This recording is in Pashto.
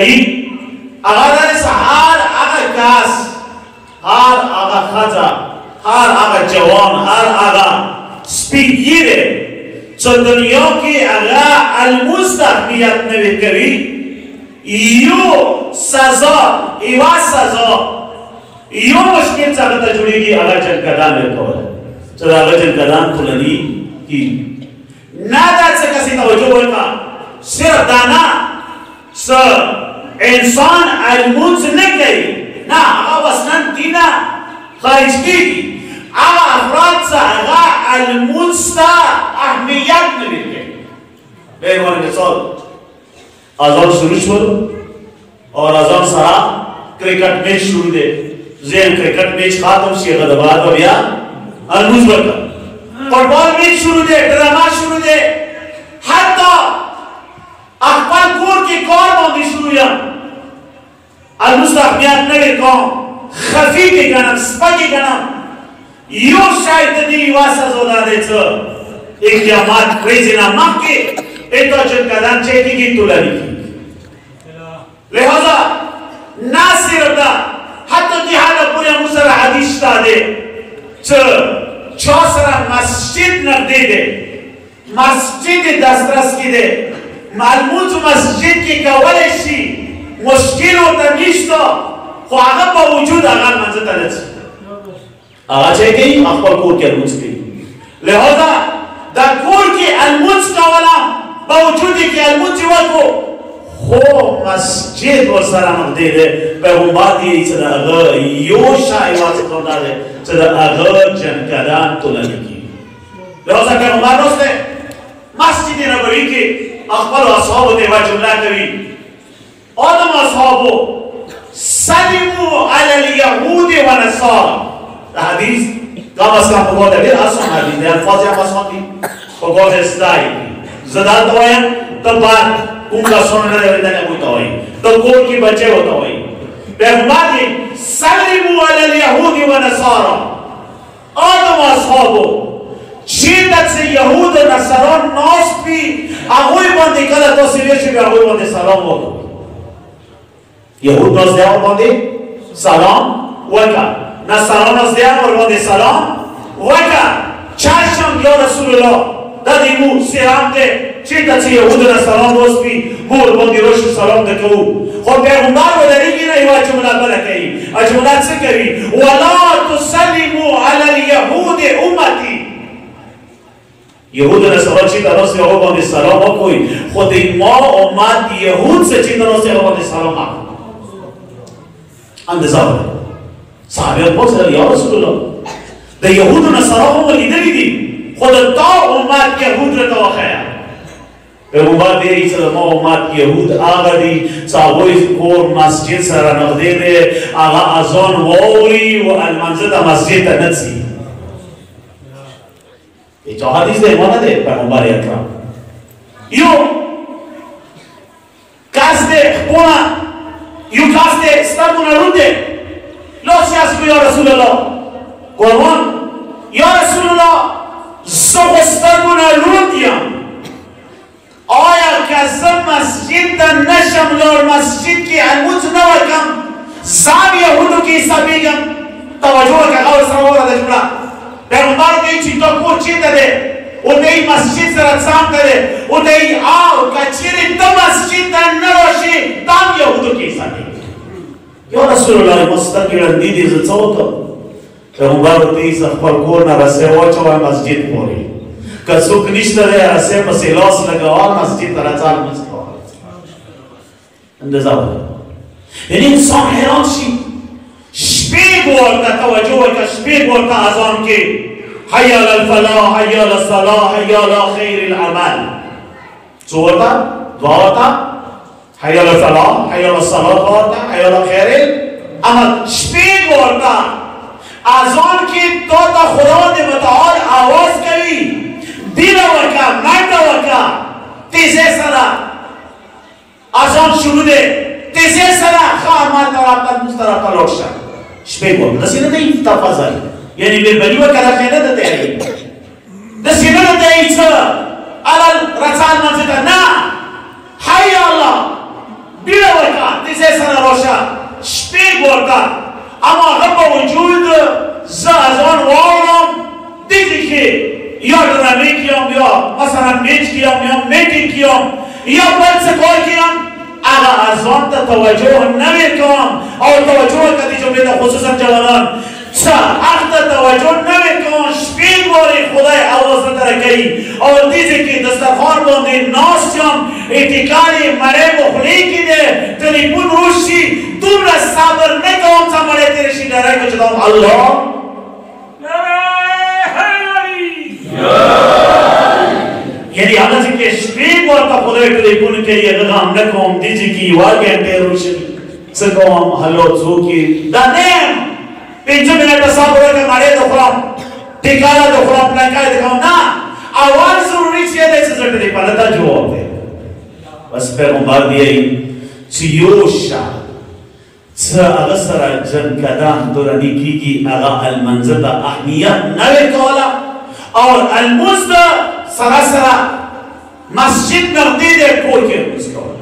اگر هر آقا کس هر آقا خزا هر آقا جوان هر آقا سپیگیره چو دنیا کی آقا المستحمیت نوی کری یو سزا ایوا سزا یو مشکل ساکتا جوڑی گی آقا جن کدام رکھولا چو آقا جن کدام کلنی کی نادر سے کسی توجہ ہوئے صرف دانا سر انسان علمون سے نہیں کری نا آقا وسنن دینا خارج کی دی آقا افراد سے آقا علمون ستا اہمیت نہیں کری بہرمان مثال آزان شروع شد اور آزان سرا کرکٹ میچ شروع دے زین کرکٹ میچ خاتم شیخ ادباد اور یا علمون برکا فٹبال میچ شروع دے ڈراما شروع دے حتی اخبار کور کی کار باندی شروع یا المستحمیت نوی کام خفی کی گنم سپا کی گنم یو شاید دیوی واسا زودا دے چا اقیامات کریزی نامک کے ایتو چند قدم چیکی کی تولانی کی لہذا ناصر دا حتی دیحالا پوری مصر حدیث تا دے چاسرا مسجد نردے دے مسجد دسترس کی دے معلومات مسجد کی کولشی مشکل ہوتا نیشتا خو آقا با وجود آقا منزتا نچی آقا چاہے گئی اخبار کور کی الموز کی لہذا در کور کی الموز کولا با وجودی کی الموز وقو خو مسجد و سرامک دے دے پیغمبر دیئی چدا آقا یو شاہی واسط ہوتا دے چدا آقا جنکدان تولانی کی لہذا پیغمبر روستے مسجد نبوی کی اخبار و اصحاب دیوا جملہ کری آدم اصحابو سلمو علی الیهود و نصارا حدیث کام از کام بگوه دیر اصلا حدیث دیر الفاظی هم اصلا دی بگوه استایی زدال دوائی تو بعد اون کا سننے دیر دنے ہوئی دوائی تو کور کی بچے ہوتا ہوئی پیغمبر دی سلمو علی الیهود و نصارا آدم اصحابو شیدت سے یہود و نصران ناس بھی آگوی بندی کلا تو سویشی بھی آگوی بندی سلام ہوتا یهود ناس دیا اور بندی سلام وکا نصران ناس دیا اور بندی سلام وکا چاشم یا رسول اللہ دادی مو سیرام دے شیدت سے یهود و نصران ناس بھی بول بندی روش سلام دے کهو خود پیغمبر و داری گی نئی واجه جملہ بلا کهی اجملات سے کهی وَلَا تُسَلِمُوا عَلَى الْيَهُودِ أُمَّتِي یهود نصران چی طرف سے آقا باندی سلام آکوئی خود ما امت یهود سے چی طرف سے آقا باندی سلام آکوئی اندازہ بڑھا صحابیت پاک سے یا رسول اللہ دا یهود نصران ہوں لیدری دی خود تا امت یهود رتا وخیا پیغمبر دے ای صلی ما امت یهود آگا دی صحابوی کور مسجد سرانق دے دے آگا ازان واوری و المنزد مسجد نتسی یہ جو حدیث دے مانا دے پیغمبر اکرام یو کاس دے پونا یو کاس دے سترگونا رو دے لو سیاس کو یا رسول اللہ قرآن یا رسول اللہ زخ سترگونا رو دیا آیا کسم مسجد دا نشم لور مسجد کی علموت نوکم زام یهودو کی سبیگم توجه که غور سرورا دا جمعه پیغمبر دیئی چی تو کور چی دے او دیئی مسجد سرت سام دے او دیئی آو کچیری تو مسجد در نروشی تام یهودو کیسا دی یا رسول اللہ مستقی رندی دی زچوتا پیغمبر دیئی سخبر کور نرسے واچا وی مسجد پوری کسوک نشتا دے رسے مسیلاس لگوان مسجد ترچال مسجد اندازہ بھر یعنی انسان حیران شی شپی بورتا توجه که شپی بورتا ازان که حیال الفلاح حیال الصلاح حیال خیر العمل چورتا دوارتا حیال الفلاح حیال الصلاح دوارتا حیال خیر العمل شپی بورتا ازان که تو تا خدا متعال آواز کری دیل ورکا مرد ورکا تیزه سرا ازان شروع ده تیزه سرا خواه مرد رابطا مسترابطا لوکشن شبيبون نسينا ده يتفضل يعني بالبليوة كذا خيانة ده تاني نسينا ده يتسرى على الرسال نفسه نا حي الله بلا وكان حافظه سره راشه شپږ ورته اما هغه په وجود زه اذان واورم دغې کې یا ډرامې کې یم یا مثلا میچ کې یم یا میټینګ کې یم یا بل څه کار کې یم هغه اذان ته توجه نه ورکوم او توجه که دې جملې ته خصوصا جوانان څه حق ته توجه نه ورکوم شپږ وارې خدای اواز راته راکوي او دې ځای کې دسترخوان باندې ناست یم اټکانې مړۍ مو خولې کې دی تلیفون روش شي دومره صبر نه کوم څه مړۍ تېره شي ډایرکټ چې دوم الله یعنی هغه ځای کې شپږ ورته خدای ټلیفون کوي هغه غم نه کوم دې ځای کې یوه ګنټې روشي څه کوم هلو څوک یې دا نه یم پنځه منټه صبر وکړه مړۍ د خورم ټیکاله د خورم پلنکای د کوم نه اول ضروري چې دی چې زه ټلیفون ته جواب دی بس پیغمبر دی چې یو شه څه هغه سره جنکدان دوراني کېږي هغه المنځه ته اهمیت نه ورکوله او المزد سره سره مسجد نږدې دی کور کې لمونځ کول